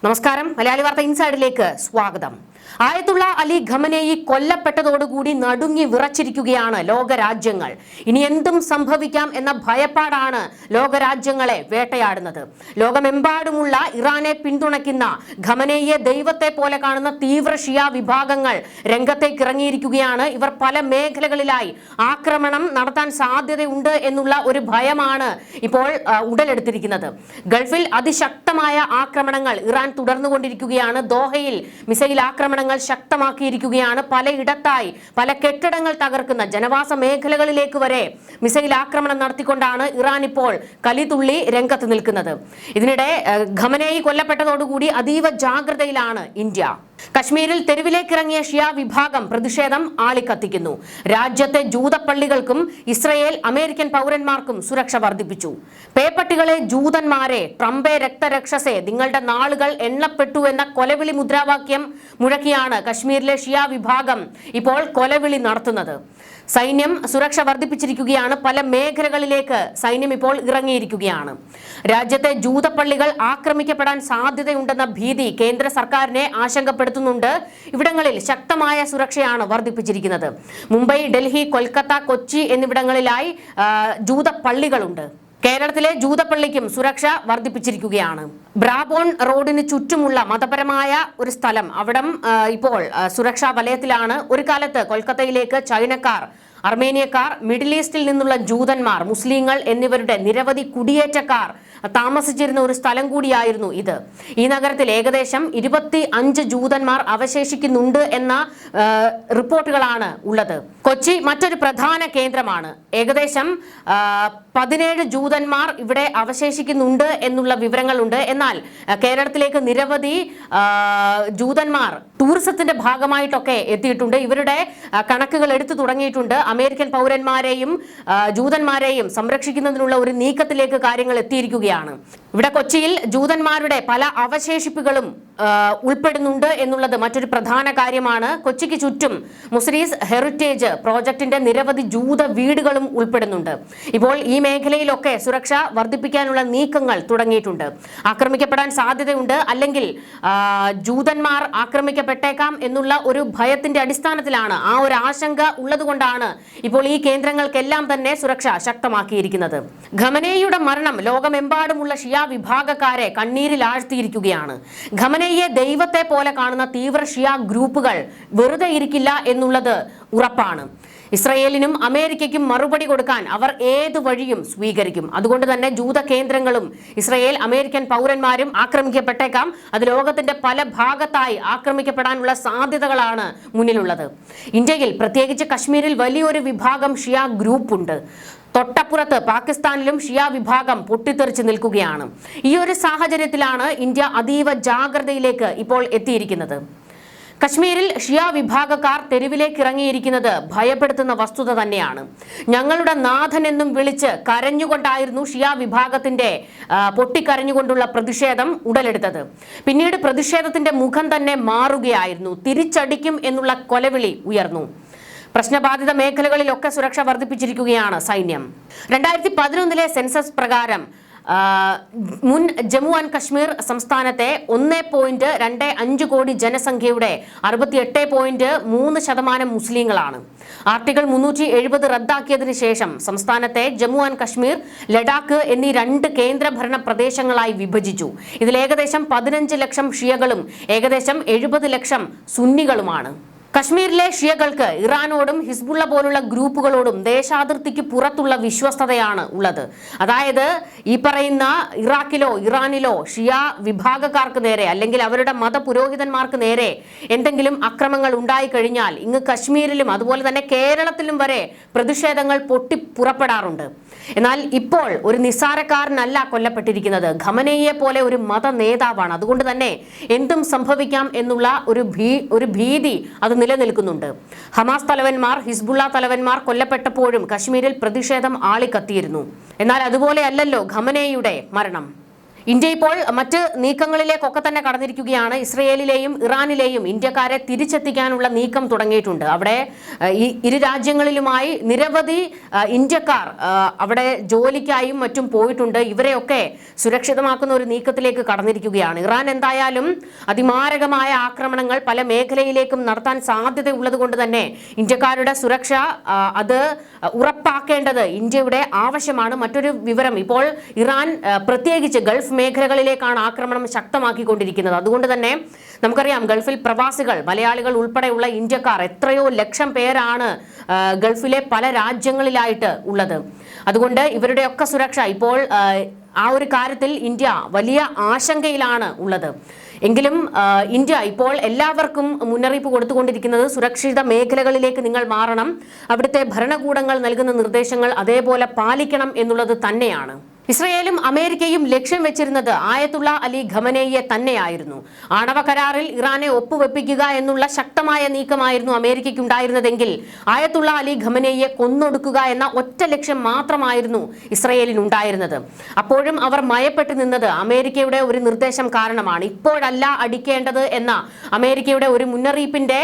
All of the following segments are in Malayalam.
നമസ്കാരം. മലയാളി വാർത്ത ഇൻസൈഡിലേക്ക് സ്വാഗതം. ആയത്തുള്ള അലി ഖമനേയി കൊല്ലപ്പെട്ടതോടുകൂടി നടുങ്ങി വിറച്ചിരിക്കുകയാണ് ലോകരാജ്യങ്ങൾ. ഇനി എന്തും സംഭവിക്കാം എന്ന ഭയപ്പാടാണ് ലോകരാജ്യങ്ങളെ വേട്ടയാടുന്നത്. ലോകമെമ്പാടുമുള്ള ഇറാനെ പിന്തുണയ്ക്കുന്ന ഖമനേയിയെ ദൈവത്തെ പോലെ കാണുന്ന തീവ്ര ഷിയ വിഭാഗങ്ങൾ രംഗത്തേക്ക് ഇറങ്ങിയിരിക്കുകയാണ്. ഇവർ പല മേഖലകളിലായി ആക്രമണം നടത്താൻ സാധ്യതയുണ്ട് എന്നുള്ള ഒരു ഭയമാണ് ഇപ്പോൾ ഉടലെടുത്തിരിക്കുന്നത്. ഗൾഫിൽ അതിശക്തമായ ആക്രമണങ്ങൾ ഇറാൻ തുടർന്നുകൊണ്ടിരിക്കുകയാണ്. ദോഹയിൽ മിസൈൽ ആക്രമണങ്ങൾ ശക്തമാക്കിയിരിക്കുകയാണ്. പലയിടത്തായി പല കെട്ടിടങ്ങൾ തകർക്കുന്ന ജനവാസ മേഖലകളിലേക്ക് വരെ മിസൈൽ ആക്രമണം നടത്തിക്കൊണ്ടാണ് ഇറാൻ ഇപ്പോൾ കലിതുള്ളി രംഗത്ത് നിൽക്കുന്നത്. ഇതിനിടെ ഖമനേയി കൊല്ലപ്പെട്ടതോടുകൂടി അതീവ ജാഗ്രതയിലാണ് ഇന്ത്യ. കശ്മീരിൽ തെരുവിലേക്കിറങ്ങിയ ഷിയ വിഭാഗം പ്രതിഷേധം ആളിക്കത്തിക്കുന്നു. രാജ്യത്തെ ജൂതപ്പള്ളികൾക്കും ഇസ്രയേൽ അമേരിക്കൻ പൗരന്മാർക്കും സുരക്ഷ വർദ്ധിപ്പിച്ചു. പേപ്പട്ടികളെ ജൂതന്മാരെ, ട്രംപെ രക്തരക്ഷസെ, നിങ്ങളുടെ നാളുകൾ എണ്ണപ്പെട്ടു എന്ന കൊലവിളി മുദ്രാവാക്യം മുഴക്കിയാണ് കശ്മീരിലെ ഷിയ വിഭാഗം ഇപ്പോൾ കൊലവിളി നടത്തുന്നത്. സൈന്യം സുരക്ഷ വർദ്ധിപ്പിച്ചിരിക്കുകയാണ്. പല മേഖലകളിലേക്ക് സൈന്യം ഇപ്പോൾ ഇറങ്ങിയിരിക്കുകയാണ്. രാജ്യത്തെ ജൂതപ്പള്ളികൾ ആക്രമിക്കപ്പെടാൻ സാധ്യതയുണ്ടെന്ന ഭീതി കേന്ദ്ര സർക്കാരിനെ ആശങ്കപ്പെടുത്തുന്നുണ്ട്. ഇവിടങ്ങളിൽ ശക്തമായ സുരക്ഷയാണ് വർദ്ധിപ്പിച്ചിരിക്കുന്നത്. മുംബൈ, ഡൽഹി, കൊൽക്കത്ത, കൊച്ചി എന്നിവിടങ്ങളിലായി ജൂതപ്പള്ളികളുണ്ട്. കേരളത്തിലെ ജൂതപ്പള്ളിക്കും സുരക്ഷ വർദ്ധിപ്പിച്ചിരിക്കുകയാണ്. ബ്രാബോൺ റോഡിന് ചുറ്റുമുള്ള മതപരമായ ഒരു സ്ഥലം അവിടം ഇപ്പോൾ സുരക്ഷാ വലയത്തിലാണ്. ഒരു കാലത്ത് കൊൽക്കത്തയിലേക്ക് ചൈനക്കാർ, അർമേനിയക്കാർ, മിഡിൽ ഈസ്റ്റിൽ നിന്നുള്ള ജൂതന്മാർ, മുസ്ലിങ്ങൾ എന്നിവരുടെ നിരവധി കുടിയേറ്റക്കാർ താമസിച്ചിരുന്ന ഒരു സ്ഥലം കൂടിയായിരുന്നു ഇത്. ഈ നഗരത്തിൽ ഏകദേശം 25 ജൂതന്മാർ അവശേഷിക്കുന്നുണ്ട് എന്ന റിപ്പോർട്ടുകളാണ് ഉള്ളത്. കൊച്ചി മറ്റൊരു പ്രധാന കേന്ദ്രമാണ്. ഏകദേശം 17 ജൂതന്മാർ ഇവിടെ അവശേഷിക്കുന്നുണ്ട് എന്നുള്ള വിവരങ്ങളുണ്ട്. എന്നാൽ കേരളത്തിലേക്ക് നിരവധി ജൂതന്മാർ ടൂറിസത്തിന്റെ ഭാഗമായിട്ടൊക്കെ എത്തിയിട്ടുണ്ട്. ഇവരുടെ കണക്കുകൾ എടുത്തു തുടങ്ങിയിട്ടുണ്ട്. അമേരിക്കൻ പൗരന്മാരെയും ജൂതന്മാരെയും സംരക്ഷിക്കുന്നതിനുള്ള ഒരു നീക്കത്തിലേക്ക് കാര്യങ്ങൾ എത്തിയിരിക്കുകയാണ്. ഇവിടെ കൊച്ചിയിൽ ജൂതന്മാരുടെ പല അവശേഷിപ്പുകളും ഉൾപ്പെടുന്നുണ്ട് എന്നുള്ളത് മറ്റൊരു പ്രധാന കാര്യമാണ്. കൊച്ചിക്ക് ചുറ്റും മുസ്രീസ് ഹെറിറ്റേജ് പ്രോജക്ടിന്റെ നിരവധി ജൂത വീടുകളും ഉൾപ്പെടുന്നുണ്ട്. ഇപ്പോൾ ഈ മേഖലയിലൊക്കെ സുരക്ഷ വർദ്ധിപ്പിക്കാനുള്ള നീക്കങ്ങൾ തുടങ്ങിയിട്ടുണ്ട്. ആക്രമിക്കപ്പെടാൻ സാധ്യതയുണ്ട്, അല്ലെങ്കിൽ ജൂതന്മാർ ആക്രമിക്കപ്പെട്ടേക്കാം എന്നുള്ള ഒരു ഭയത്തിന്റെ അടിസ്ഥാനത്തിലാണ്, ആ ഒരു ആശങ്ക ഉള്ളതുകൊണ്ടാണ് ഇപ്പോൾ ഈ കേന്ദ്രങ്ങൾക്കെല്ലാം തന്നെ സുരക്ഷ ശക്തമാക്കിയിരിക്കുന്നത്. ഖമനേയിയുടെ മരണം ലോകമെമ്പാടുമുള്ള ഷിയ വിഭാഗക്കാരെ കണ്ണീരിൽ ആഴ്ത്തിയിരിക്കുകയാണ്. ഖമനേയിയെ ദൈവത്തെ പോലെ കാണുന്ന തീവ്ര ഷിയ ഗ്രൂപ്പുകൾ വെറുതെ ഇരിക്കില്ല എന്നുള്ളത് ഉറപ്പാണ്. ഇസ്രയേലിനും അമേരിക്കയ്ക്കും മറുപടി കൊടുക്കാൻ അവർ ഏത് വഴിയും സ്വീകരിക്കും. അതുകൊണ്ട് തന്നെ ജൂത കേന്ദ്രങ്ങളും ഇസ്രയേൽ അമേരിക്കൻ പൗരന്മാരും ആക്രമിക്കപ്പെട്ടേക്കാം. അത് ലോകത്തിന്റെ പല ഭാഗത്തായി ആക്രമിക്കപ്പെടാനുള്ള സാധ്യതകളാണ് മുന്നിലുള്ളത്. ഇന്ത്യയിൽ പ്രത്യേകിച്ച് കശ്മീരിൽ വലിയൊരു വിഭാഗം ഷിയ ഗ്രൂപ്പുണ്ട്. തൊട്ടപ്പുറത്ത് പാകിസ്ഥാനിലും ഷിയ വിഭാഗം പൊട്ടിത്തെറിച്ച് നിൽക്കുകയാണ്. ഈ ഒരു സാഹചര്യത്തിലാണ് ഇന്ത്യ അതീവ ജാഗ്രതയിലേക്ക് ഇപ്പോൾ എത്തിയിരിക്കുന്നത്. കശ്മീരിൽ ഷിയ വിഭാഗക്കാർ തെരുവിലേക്ക് ഇറങ്ങിയിരിക്കുന്നത് ഭയപ്പെടുത്തുന്ന വസ്തുത തന്നെയാണ്. ഞങ്ങളുടെ നാഥൻ എന്നും വിളിച്ച് കരഞ്ഞുകൊണ്ടായിരുന്നു ഷിയ വിഭാഗത്തിന്റെ പൊട്ടിക്കരഞ്ഞുകൊണ്ടുള്ള പ്രതിഷേധം ഉടലെടുത്തത്. പിന്നീട് പ്രതിഷേധത്തിന്റെ മുഖം തന്നെ മാറുകയായിരുന്നു. തിരിച്ചടിക്കും എന്നുള്ള കൊലവിളി ഉയർന്നു. പ്രശ്നബാധിത മേഖലകളിലൊക്കെ സുരക്ഷ വർദ്ധിപ്പിച്ചിരിക്കുകയാണ് സൈന്യം. 2011 സെൻസസ് പ്രകാരം മുൻ ജമ്മു ആൻഡ് കശ്മീർ സംസ്ഥാനത്തെ 1.25 കോടി ജനസംഖ്യയുടെ 68.3% മുസ്ലിങ്ങളാണ്. ആർട്ടിക്കിൾ 370 റദ്ദാക്കിയതിനു ശേഷം സംസ്ഥാനത്തെ ജമ്മു ആൻഡ് കശ്മീർ, ലഡാക്ക് എന്നീ 2 കേന്ദ്രഭരണ പ്രദേശങ്ങളായി വിഭജിച്ചു. ഇതിൽ ഏകദേശം 15 ലക്ഷം ഷിയകളും ഏകദേശം 70 ലക്ഷം സുന്നികളുമാണ്. കശ്മീരിലെ ഷിയകൾക്ക് ഇറാനോടും ഹിസ്ബുള്ള പോലുള്ള ഗ്രൂപ്പുകളോടും ദേശാതിർത്തിക്ക് പുറത്തുള്ള വിശ്വസ്തതയാണ് ഉള്ളത്. അതായത് ഈ പറയുന്ന ഇറാഖിലോ ഇറാനിലോ ഷിയ വിഭാഗക്കാർക്ക് നേരെ, അല്ലെങ്കിൽ അവരുടെ മതപുരോഹിതന്മാർക്ക് നേരെ എന്തെങ്കിലും അക്രമങ്ങൾ ഉണ്ടായി കഴിഞ്ഞാൽ ഇങ്ങ് കശ്മീരിലും അതുപോലെ തന്നെ കേരളത്തിലും വരെ പ്രതിഷേധങ്ങൾ പൊട്ടിപ്പുറപ്പെടാറുണ്ട്. എന്നാൽ ഇപ്പോൾ ഒരു നിസ്സാരക്കാരനല്ല കൊല്ലപ്പെട്ടിരിക്കുന്നത്. ഖമനേയിയെ പോലെ ഒരു മത നേതാവാണ്. അതുകൊണ്ട് തന്നെ എന്തും സംഭവിക്കാം എന്നുള്ള ഒരു ഭീതി അത് നിലനിൽക്കുന്നുണ്ട്. ഹമാസ് തലവന്മാർ, ഹിസ്ബുള്ള തലവന്മാർ കൊല്ലപ്പെട്ടപ്പോഴും കശ്മീരിൽ പ്രതിഷേധം ആളിക്കത്തിയിരുന്നു. എന്നാൽ അതുപോലെയല്ലല്ലോ ഖമനേയിയുടെ മരണം. ഇന്ത്യ ഇപ്പോൾ മറ്റ് നീക്കങ്ങളിലേക്കൊക്കെ തന്നെ കടന്നിരിക്കുകയാണ്. ഇസ്രയേലിലെയും ഇറാനിലെയും ഇന്ത്യക്കാരെ തിരിച്ചെത്തിക്കാനുള്ള നീക്കം തുടങ്ങിയിട്ടുണ്ട്. അവിടെ ഈ ഇരു രാജ്യങ്ങളിലുമായി നിരവധി ഇന്ത്യക്കാർ അവിടെ ജോലിക്കായും മറ്റും പോയിട്ടുണ്ട്. ഇവരെയൊക്കെ സുരക്ഷിതമാക്കുന്ന ഒരു നീക്കത്തിലേക്ക് കടന്നിരിക്കുകയാണ്. ഇറാൻ എന്തായാലും അതിമാരകമായ ആക്രമണങ്ങൾ പല മേഖലയിലേക്കും നടത്താൻ സാധ്യതയുള്ളത് കൊണ്ട് തന്നെ ഇന്ത്യക്കാരുടെ സുരക്ഷ അത് ഉറപ്പാക്കേണ്ടത് ഇന്ത്യയുടെ ആവശ്യമാണ്. മറ്റൊരു വിവരം, ഇപ്പോൾ ഇറാൻ പ്രത്യേകിച്ച് ഗൾഫ് മേഖലകളിലേക്കാണ് ആക്രമണം ശക്തമാക്കിക്കൊണ്ടിരിക്കുന്നത്. അതുകൊണ്ട് തന്നെ നമുക്കറിയാം, ഗൾഫിൽ പ്രവാസികൾ, മലയാളികൾ ഉൾപ്പെടെയുള്ള ഇന്ത്യക്കാർ എത്രയോ ലക്ഷം പേരാണ് ഗൾഫിലെ പല രാജ്യങ്ങളിലായിട്ട് ഉള്ളത്. അതുകൊണ്ട് ഇവരുടെയൊക്കെ സുരക്ഷ ഇപ്പോൾ ആ ഒരു കാര്യത്തിൽ ഇന്ത്യ വലിയ ആശങ്കയിലാണ് ഉള്ളത്. എങ്കിലും ഇന്ത്യ ഇപ്പോൾ എല്ലാവർക്കും മുന്നറിയിപ്പ് കൊടുത്തുകൊണ്ടിരിക്കുന്നത് സുരക്ഷിത മേഖലകളിലേക്ക് നിങ്ങൾ മാറണം, അവിടുത്തെ ഭരണകൂടങ്ങൾ നൽകുന്ന നിർദ്ദേശങ്ങൾ അതേപോലെ പാലിക്കണം എന്നുള്ളത് തന്നെയാണ്. ഇസ്രയേലും അമേരിക്കയും ലക്ഷ്യം വെച്ചിരുന്നത് ആയത്തുള്ള അലി ഖമനേയിയെ തന്നെയായിരുന്നു. ആണവ കരാറിൽ ഇറാനെ ഒപ്പുവെപ്പിക്കുക എന്നുള്ള ശക്തമായ നീക്കമായിരുന്നു അമേരിക്കയ്ക്ക് ഉണ്ടായിരുന്നതെങ്കിൽ ആയത്തുള്ള അലി ഖമനേയിയെ കൊന്നൊടുക്കുക എന്ന ഒറ്റ ലക്ഷ്യം മാത്രമായിരുന്നു ഇസ്രയേലിനുണ്ടായിരുന്നത്. അപ്പോഴും അവർ മയപ്പെട്ടു നിന്നത് അമേരിക്കയുടെ ഒരു നിർദ്ദേശം കാരണമാണ്. ഇപ്പോഴല്ല അടിക്കേണ്ടത് എന്ന അമേരിക്കയുടെ ഒരു മുന്നറിയിപ്പിന്റെ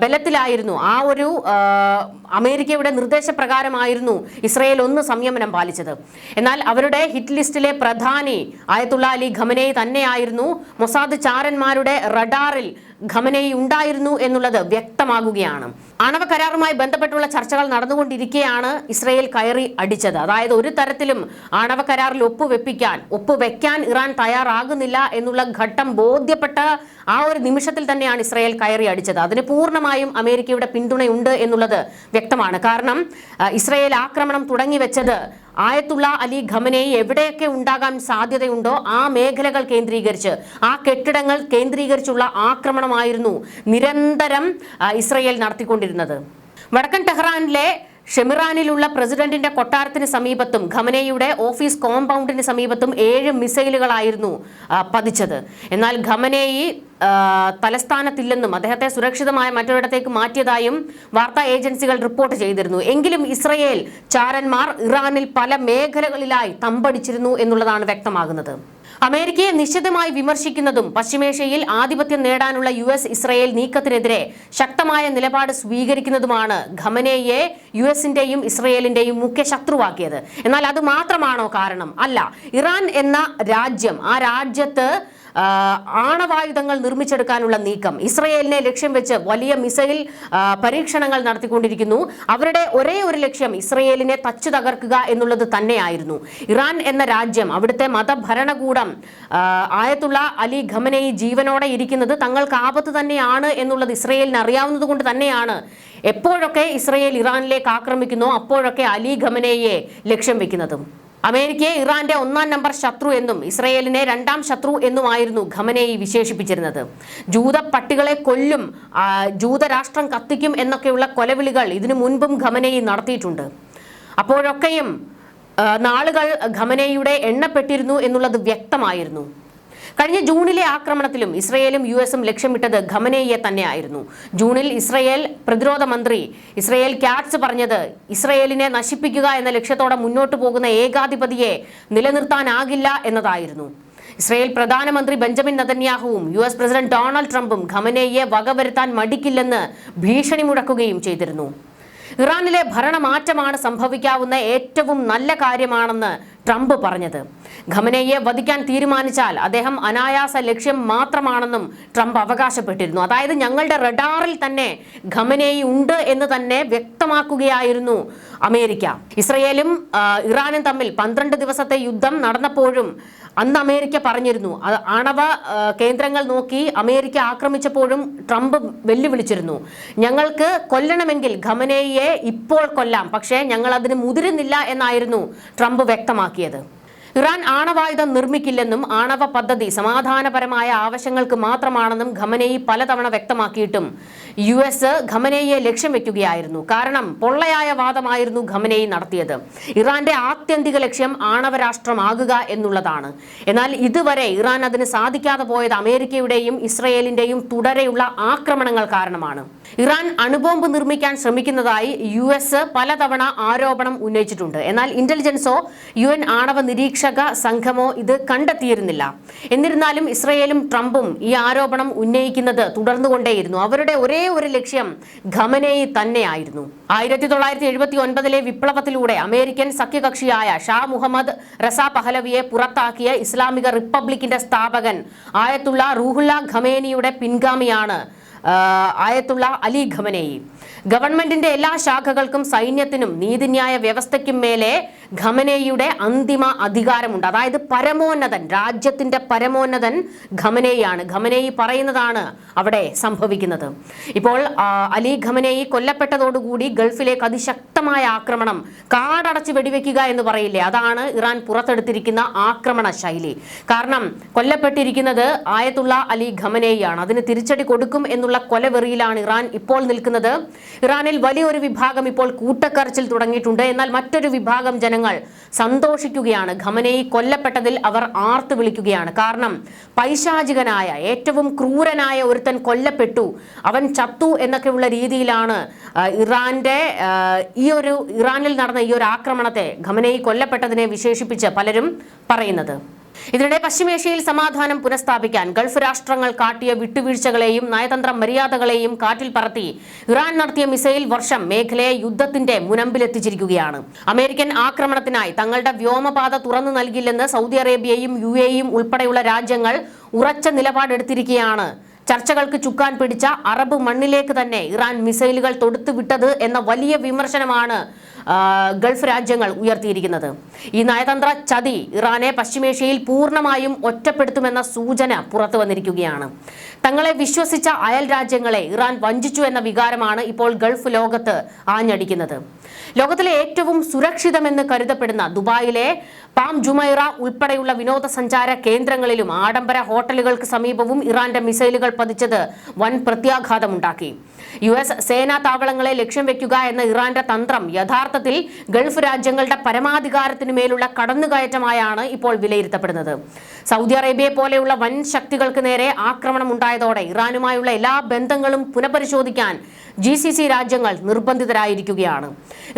ബലത്തിലായിരുന്നു, ആ ഒരു അമേരിക്കയുടെ നിർദ്ദേശപ്രകാരമായിരുന്നു ഇസ്രയേൽ ഒന്ന് സംയമനം പാലിച്ചത്. എന്നാൽ അവരുടെ ഹിറ്റ് ലിസ്റ്റിലെ പ്രധാനി ആയത്തുള്ള അലി ഖമനേയി തന്നെയായിരുന്നു. മൊസാദ് ചാരന്മാരുടെ റഡാറിൽ ഖമനേയി ഉണ്ടായിരുന്നു എന്നുള്ളത് വ്യക്തമാകുകയാണ്. ആണവ കരാറുമായി ബന്ധപ്പെട്ടുള്ള ചർച്ചകൾ നടന്നുകൊണ്ടിരിക്കെയാണ് ഇസ്രയേൽ കയറി അടിച്ചത്. അതായത് ഒരു തരത്തിലും ആണവ കരാറിൽ ഒപ്പുവെക്കാൻ ഇറാൻ തയ്യാറാകുന്നില്ല എന്നുള്ള ഘട്ടം ബോധ്യപ്പെട്ട ആ ഒരു നിമിഷത്തിൽ തന്നെയാണ് ഇസ്രയേൽ കയറി അടിച്ചത്. അതിന് പൂർണ്ണമായും അമേരിക്കയുടെ പിന്തുണയുണ്ട് എന്നുള്ളത് വ്യക്തമാണ്. കാരണം ഇസ്രയേൽ ആക്രമണം തുടങ്ങിവെച്ചത് ആയത്തുള്ള അലി ഖമനേയി എവിടെയൊക്കെ ഉണ്ടാകാൻ സാധ്യതയുണ്ടോ ആ മേഖലകൾ കേന്ദ്രീകരിച്ച്, ആ കെട്ടിടങ്ങൾ കേന്ദ്രീകരിച്ചുള്ള ആക്രമണമായിരുന്നു നിരന്തരം ഇസ്രയേൽ നടത്തിക്കൊണ്ടിരുന്നത്. വടക്കൻ ടെഹ്റാനിലെ ഷെമിറാനിലുള്ള പ്രസിഡന്റിന്റെ കൊട്ടാരത്തിന് സമീപത്തും ഖമനേയിയുടെ ഓഫീസ് കോമ്പൗണ്ടിന് സമീപത്തും 7 മിസൈലുകളായിരുന്നു പതിച്ചത്. എന്നാൽ ഖമനേയി തലസ്ഥാനത്തില്ലെന്നും അദ്ദേഹത്തെ സുരക്ഷിതമായ മറ്റൊരിടത്തേക്ക് മാറ്റിയതായും വാർത്താ ഏജൻസികൾ റിപ്പോർട്ട് ചെയ്തിരുന്നു. എങ്കിലും ഇസ്രയേൽ ചാരന്മാർ ഇറാനിൽ പല മേഖലകളിലായി തമ്പടിച്ചിരുന്നു എന്നുള്ളതാണ് വ്യക്തമാകുന്നത്. അമേരിക്കയെ നിശ്ചിതമായി വിമർശിക്കുന്നതും പശ്ചിമേഷ്യയിൽ ആധിപത്യം നേടാനുള്ള US ഇസ്രയേൽ നീക്കത്തിനെതിരെ ശക്തമായ നിലപാട് സ്വീകരിക്കുന്നതുമാണ് ഖമനേയിയെ US-ന്റെയും ഇസ്രയേലിന്റെയും മുഖ്യ ശത്രുവാക്കിയത്. എന്നാൽ അത് മാത്രമാണോ കാരണം? അല്ല. ഇറാൻ എന്ന രാജ്യം, ആ രാജ്യത്ത് ആണവായുധങ്ങൾ നിർമ്മിച്ചെടുക്കാനുള്ള നീക്കം, ഇസ്രയേലിനെ ലക്ഷ്യം വെച്ച് വലിയ മിസൈൽ പരീക്ഷണങ്ങൾ നടത്തിക്കൊണ്ടിരിക്കുന്നു. അവരുടെ ഒരേ ഒരു ലക്ഷ്യം ഇസ്രയേലിനെ തച്ചു തകർക്കുക എന്നുള്ളത് തന്നെയായിരുന്നു. ഇറാൻ എന്ന രാജ്യം, അവിടുത്തെ മതഭരണകൂടം ആയത്തുള്ള അലി ഖമനേയി ജീവനോടെ ഇരിക്കുന്നത് തങ്ങൾക്ക് ആപത്ത് തന്നെയാണ് എന്നുള്ളത് ഇസ്രയേലിന് അറിയാവുന്നത് കൊണ്ട് തന്നെയാണ് എപ്പോഴൊക്കെ ഇസ്രയേൽ ഇറാനിലേക്ക് ആക്രമിക്കുന്നോ അപ്പോഴൊക്കെ അലി ഖമനേയിയെ ലക്ഷ്യം വെക്കുന്നതും. അമേരിക്കയെ ഇറാന്റെ 1-ാം നമ്പർ ശത്രു എന്നും ഇസ്രയേലിനെ 2-ാം ശത്രു എന്നുമായിരുന്നു ഖമനേയി വിശേഷിപ്പിച്ചിരുന്നത്. ജൂത പട്ടികളെ കൊല്ലും, ജൂതരാഷ്ട്രം കത്തിക്കും എന്നൊക്കെയുള്ള കൊലവിളികൾ ഇതിനു മുൻപും ഖമനേയി നടത്തിയിട്ടുണ്ട്. അപ്പോഴൊക്കെയും നാളുകൾ ഖമനേയിയുടെ എണ്ണപ്പെട്ടിരുന്നു എന്നുള്ളത് വ്യക്തമായിരുന്നു. കഴിഞ്ഞ ജൂണിലെ ആക്രമണത്തിലും ഇസ്രയേലും US-ഉം ലക്ഷ്യമിട്ടത് ഖമനേയിയെ തന്നെയായിരുന്നു. ജൂണിൽ ഇസ്രയേൽ പ്രതിരോധ മന്ത്രി ഇസ്രയേൽ കാറ്റ്സ് പറഞ്ഞത് ഇസ്രയേലിനെ നശിപ്പിക്കുക എന്ന ലക്ഷ്യത്തോടെ മുന്നോട്ട് പോകുന്ന ഏകാധിപതിയെ നിലനിർത്താനാകില്ല എന്നതായിരുന്നു. ഇസ്രയേൽ പ്രധാനമന്ത്രി ബെഞ്ചമിൻ നെതന്യാഹുവും US പ്രസിഡന്റ് ഡൊണാൾഡ് ട്രംപും ഖമനേയിയെ വകവരുത്താൻ മടിക്കില്ലെന്ന് ഭീഷണി മുഴക്കുകയും ചെയ്തിരുന്നു. ഇറാനിലെ ഭരണമാറ്റമാണ് സംഭവിക്കാവുന്ന ഏറ്റവും നല്ല കാര്യമാണെന്ന് ട്രംപ് പറഞ്ഞത്. ഖമനേയിയെ വധിക്കാൻ തീരുമാനിച്ചാൽ അദ്ദേഹം അനായാസ ലക്ഷ്യം മാത്രമാണെന്നും ട്രംപ് അവകാശപ്പെട്ടിരുന്നു. അതായത് ഞങ്ങളുടെ റഡാറിൽ തന്നെ ഖമനേയി ഉണ്ട് എന്ന് തന്നെ വ്യക്തമാക്കുകയായിരുന്നു അമേരിക്ക. ഇസ്രയേലും ഇറാനും തമ്മിൽ 12 ദിവസത്തെ യുദ്ധം നടന്നപ്പോഴും അന്ന് അമേരിക്ക പറഞ്ഞിരുന്നു, ആണവ കേന്ദ്രങ്ങൾ നോക്കി അമേരിക്ക ആക്രമിച്ചപ്പോഴും ട്രംപ് വെല്ലുവിളിച്ചിരുന്നു, ഞങ്ങൾക്ക് കൊല്ലണമെങ്കിൽ ഖമനേയിയെ ഇപ്പോൾ കൊല്ലാം, പക്ഷേ ഞങ്ങൾ അതിന് മുതിരുന്നില്ല എന്നായിരുന്നു ട്രംപ് വ്യക്തമാക്കിയത്. ഇറാൻ ആണവായുധം നിർമ്മിക്കില്ലെന്നും ആണവ പദ്ധതി സമാധാനപരമായ ആവശ്യങ്ങൾക്ക് മാത്രമാണെന്നും ഖമനേയി പലതവണ വ്യക്തമാക്കിയിട്ടും US ഖമനേയിയെ ലക്ഷ്യം വെക്കുകയായിരുന്നു. കാരണം പൊള്ളയായ വാദമായിരുന്നു ഖമനേയി നടത്തിയത്. ഇറാന്റെ ആത്യന്തിക ലക്ഷ്യം ആണവരാഷ്ട്രമാകുക എന്നുള്ളതാണ്. എന്നാൽ ഇതുവരെ ഇറാൻ അതിന് സാധിക്കാതെ പോയത് അമേരിക്കയുടെയും ഇസ്രയേലിന്റെയും തുടരെയുള്ള ആക്രമണങ്ങൾ കാരണമാണ്. ഇറാൻ അണുബോംബ് നിർമ്മിക്കാൻ ശ്രമിക്കുന്നതായി US പലതവണ ആരോപണം ഉന്നയിച്ചിട്ടുണ്ട്. എന്നാൽ ഇന്റലിജൻസോ UN ആണവ നിരീക്ഷ നിരീക്ഷക സംഘമോ ഇത് കണ്ടെത്തിയിരുന്നില്ല. എന്നിരുന്നാലും ഇസ്രയേലും ട്രംപും ഈ ആരോപണം ഉന്നയിക്കുന്നത് തുടർന്നുകൊണ്ടേയിരുന്നു. അവരുടെ ഒരേ ഒരു ലക്ഷ്യം ഖമനേയി തന്നെയായിരുന്നു. 1979 വിപ്ലവത്തിലൂടെ അമേരിക്കൻ സഖ്യകക്ഷിയായ ഷാ മുഹമ്മദ് റസ പഹലവിയെ പുറത്താക്കിയ ഇസ്ലാമിക റിപ്പബ്ലിക്കിന്റെ സ്ഥാപകൻ ആയത്തുള്ള റൂഹുല്ല ഖമേനിയുടെ പിൻഗാമിയാണ് ആയത്തുള്ള അലി ഖമനേയി. ഗവൺമെന്റിന്റെ എല്ലാ ശാഖകൾക്കും സൈന്യത്തിനും നീതിന്യായ വ്യവസ്ഥയ്ക്കും മേലെ ഖമനേയിയുടെ അന്തിമ അധികാരമുണ്ട്. അതായത് പരമോന്നതൻ, രാജ്യത്തിന്റെ പരമോന്നതൻ ഖമനേയിയാണ്. ഖമനേയി പറയുന്നതാണ് അവിടെ സംഭവിക്കുന്നത്. ഇപ്പോൾ അലി ഖമനേയി കൊല്ലപ്പെട്ടതോടുകൂടി ഗൾഫിലേക്ക് അതിശക്തമായ ആക്രമണം, കാടടച്ച് വെടിവെക്കുക എന്ന് പറയില്ലേ, അതാണ് ഇറാൻ പുറത്തെടുത്തിരിക്കുന്ന ആക്രമണ ശൈലി. കാരണം കൊല്ലപ്പെട്ടിരിക്കുന്നത് ആയത്തുള്ള അലി ഖമനേയിയാണ്. അതിന് തിരിച്ചടി കൊടുക്കും എന്നുള്ള കൊലവെറിയിലാണ് ഇറാൻ ഇപ്പോൾ നിൽക്കുന്നത്. ഇറാനിൽ വലിയൊരു വിഭാഗം ഇപ്പോൾ കൂട്ടക്കരച്ചിൽ തുടങ്ങിയിട്ടുണ്ട്. എന്നാൽ മറ്റൊരു വിഭാഗം ജനങ്ങൾ സന്തോഷിക്കുകയാണ്. ഖമനേയി കൊല്ലപ്പെട്ടതിൽ അവർ ആർത്തു വിളിക്കുകയാണ്. കാരണം പൈശാചികനായ, ഏറ്റവും ക്രൂരനായ ഒരുത്തൻ കൊല്ലപ്പെട്ടു, അവൻ ചത്തു എന്നൊക്കെയുള്ള രീതിയിലാണ് ഇറാനിൽ നടന്ന ഈ ഒരു ആക്രമണത്തെ, ഖമനേയി കൊല്ലപ്പെട്ടതിനെ വിശേഷിപ്പിച്ച് പലരും പറയുന്നത്. ഇതിനിടെ പശ്ചിമേഷ്യയിൽ സമാധാനം പുനഃസ്ഥാപിക്കാൻ ഗൾഫ് രാഷ്ട്രങ്ങൾ കാട്ടിയ വിട്ടുവീഴ്ചകളെയും നയതന്ത്ര മര്യാദകളെയും കാറ്റിൽ പറത്തി ഇറാൻ നടത്തിയ മിസൈൽ വർഷം മേഖലയെ യുദ്ധത്തിന്റെ മുനമ്പിലെത്തിച്ചിരിക്കുകയാണ്. അമേരിക്കൻ ആക്രമണത്തിനായി തങ്ങളുടെ വ്യോമപാത തുറന്നു നൽകില്ലെന്ന് സൗദി അറേബ്യയും UAE ഉൾപ്പെടെയുള്ള രാജ്യങ്ങൾ ഉറച്ച നിലപാടെടുത്തിരിക്കുകയാണ്. ചർച്ചകൾക്ക് ചുക്കാൻ പിടിച്ച അറബ് മണ്ണിലേക്ക് തന്നെ ഇറാൻ മിസൈലുകൾ തൊടുത്തുവിട്ടത് എന്ന വലിയ വിമർശനമാണ് ഗൾഫ് രാജ്യങ്ങൾ ഉയർത്തിയിരിക്കുന്നത്. ഈ നയതന്ത്ര ചതി ഇറാനെ പശ്ചിമേഷ്യയിൽ പൂർണ്ണമായും ഒറ്റപ്പെടുത്തുമെന്ന സൂചന പുറത്തു വന്നിരിക്കുകയാണ്. തങ്ങളെ വിശ്വസിച്ച അയൽ രാജ്യങ്ങളെ ഇറാൻ വഞ്ചിച്ചു എന്ന വികാരമാണ് ഇപ്പോൾ ഗൾഫ് ലോകത്ത് ആഞ്ഞടിക്കുന്നത്. ലോകത്തിലെ ഏറ്റവും സുരക്ഷിതമെന്ന് കരുതപ്പെടുന്ന ദുബായിലെ പാം ജുമൈറ ഉൾപ്പെടെയുള്ള വിനോദസഞ്ചാര കേന്ദ്രങ്ങളിലും ആഡംബര ഹോട്ടലുകൾക്ക് സമീപവും ഇറാന്റെ മിസൈലുകൾ പതിച്ചത് വൻ പ്രത്യാഘാതമുണ്ടാക്കി. US സേനാ താവളങ്ങളെ ലക്ഷ്യം വെക്കുക എന്ന ഇറാന്റെ തന്ത്രം യഥാർത്ഥത്തിൽ ഗൾഫ് രാജ്യങ്ങളുടെ പരമാധികാരത്തിനു മേലുള്ള കടന്നുകയറ്റമായാണ് ഇപ്പോൾ വിലയിരുത്തപ്പെടുന്നത്. സൗദി അറേബ്യയെ പോലെയുള്ള വൻ ശക്തികൾക്ക് നേരെ ആക്രമണം ഉണ്ടായതോടെ ഇറാനുമായുള്ള എല്ലാ ബന്ധങ്ങളും പുനഃപരിശോധിക്കാൻ GCC രാജ്യങ്ങൾ നിർബന്ധിതരായിരിക്കുകയാണ്.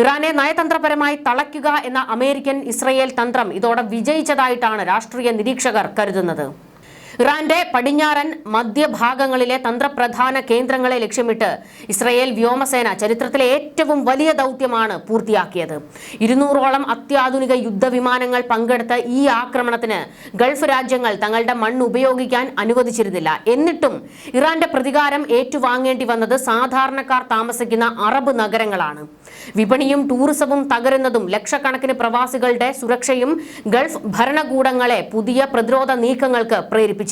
ഇറാനെ നയതന്ത്രപരമായി തളയ്ക്കുക എന്ന അമേരിക്കൻ ഇസ്രയേൽ തന്ത്രം ഇതോടെ വിജയിച്ചതായിട്ടാണ് രാഷ്ട്രീയ നിരീക്ഷകർ കരുതുന്നത്. ഇറാന്റെ പടിഞ്ഞാറൻ മധ്യഭാഗങ്ങളിലെ തന്ത്രപ്രധാന കേന്ദ്രങ്ങളെ ലക്ഷ്യമിട്ട് ഇസ്രയേൽ വ്യോമസേന ചരിത്രത്തിലെ ഏറ്റവും വലിയ ദൗത്യമാണ് പൂർത്തിയാക്കിയത്. 200ഓളം അത്യാധുനിക യുദ്ധവിമാനങ്ങൾ പങ്കെടുത്ത ഈ ആക്രമണത്തിന് ഗൾഫ് രാജ്യങ്ങൾ തങ്ങളുടെ മണ്ണ് ഉപയോഗിക്കാൻ അനുവദിച്ചിരുന്നില്ല. എന്നിട്ടും ഇറാന്റെ പ്രതികാരം ഏറ്റുവാങ്ങേണ്ടി വന്നത് സാധാരണക്കാർ താമസിക്കുന്ന അറബ് നഗരങ്ങളാണ്. വിപണിയും ടൂറിസവും തകരുന്നതും ലക്ഷക്കണക്കിന് പ്രവാസികളുടെ സുരക്ഷയും ഗൾഫ് ഭരണകൂടങ്ങളെ പുതിയ പ്രതിരോധ നീക്കങ്ങൾക്ക് പ്രേരിപ്പിച്ചു.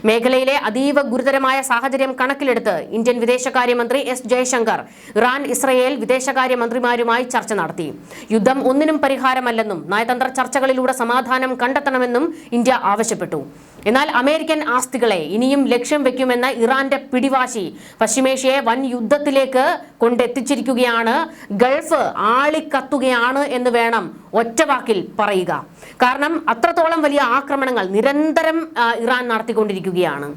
മേഖലയിലെ അതീവ ഗുരുതരമായ സാഹചര്യം കണക്കിലെടുത്ത് ഇന്ത്യൻ വിദേശകാര്യമന്ത്രി S ജയശങ്കർ ഇറാൻ ഇസ്രയേൽ വിദേശകാര്യമന്ത്രിമാരുമായി ചർച്ച നടത്തി. യുദ്ധം ഒന്നിനും പരിഹാരമല്ലെന്നും നയതന്ത്ര ചർച്ചകളിലൂടെ സമാധാനം കണ്ടെത്തണമെന്നും ഇന്ത്യ ആവശ്യപ്പെട്ടു. എന്നാൽ അമേരിക്കൻ ആസ്തികളെ ഇനിയും ലക്ഷ്യം വെക്കുമെന്ന ഇറാന്റെ പിടിവാശി പശ്ചിമേഷ്യയെ വൻ യുദ്ധത്തിലേക്ക് കൊണ്ടെത്തിച്ചിരിക്കുകയാണ്. ഗൾഫ് ആളിക്കത്തുകയാണ് എന്ന് വേണം ഒറ്റവാക്കിൽ പറയുക. കാരണം അത്രത്തോളം വലിയ ആക്രമണങ്ങൾ നിരന്തരം ഇറാൻ നടത്തിക്കൊണ്ടിരിക്കുകയാണ്.